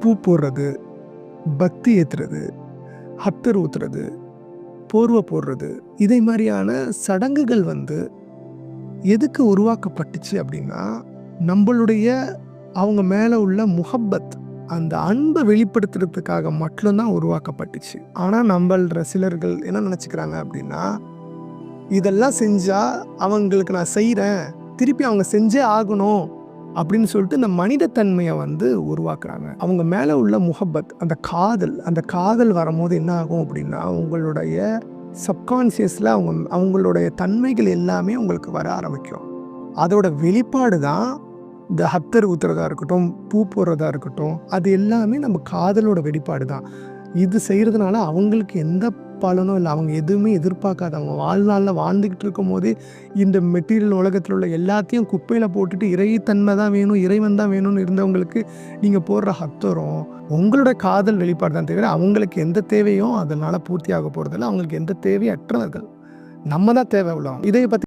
பூ போடுறது, பத்தி ஏத்துறது, அத்தர் ஊத்துறது, போர்வை போடுறது, இதை மாதிரியான சடங்குகள் எதுக்கு உருவாக்கப்பட்டுச்சு அப்படின்னா, நம்மளுடைய அவங்க மேலே உள்ள முஹப்பத், அந்த அன்பை வெளிப்படுத்துறதுக்காக மட்டும்தான் உருவாக்கப்பட்டுச்சு. ஆனால் நம்மள சிலர்கள் என்ன நினச்சிக்கிறாங்க அப்படின்னா, இதெல்லாம் செஞ்சால் அவங்களுக்கு நான் செய்கிறேன், திருப்பி அவங்க செஞ்சே ஆகணும் அப்படின்னு சொல்லிட்டு இந்த மனிதத்தன்மையை உருவாக்குறாங்க. அவங்க மேலே உள்ள முஹப்பத், அந்த காதல் வரும்போது என்ன ஆகும் அப்படின்னா, உங்களுடைய சப்கான்ஷியஸில் அவங்களுடைய தன்மைகள் எல்லாமே உங்களுக்கு வர ஆரம்பிக்கும். அதோட வெளிப்பாடு தான் இந்த ஹத்தர் ஊத்துறதா இருக்கட்டும், பூ போடுறதா இருக்கட்டும், அது எல்லாமே நம்ம காதலோட வெளிப்பாடு தான். இது செய்கிறதுனால அவங்களுக்கு எந்த பலனும் இல்லை. அவங்க எதுவுமே எதிர்பார்க்காத, அவங்க வாழ்நாளில் வாழ்ந்துக்கிட்டு இருக்கும் போதே இந்த மெட்டீரியல் உலகத்தில் உள்ள எல்லாத்தையும் குப்பையில் போட்டுட்டு இறைத்தன்மை தான் வேணும், இறைவன் தான் வேணும்னு இருந்தவங்களுக்கு நீங்கள் போடுற ஹத்தரும் உங்களோட காதல் வெளிப்பாடு தான் தவிர அவங்களுக்கு எந்த தேவையும் அதனால் பூர்த்தி ஆக போகிறதில்ல. அவங்களுக்கு எந்த தேவையும் அற்றவர்கள். நம்ம தான் தேவை உள்ளோம். இதை பற்றி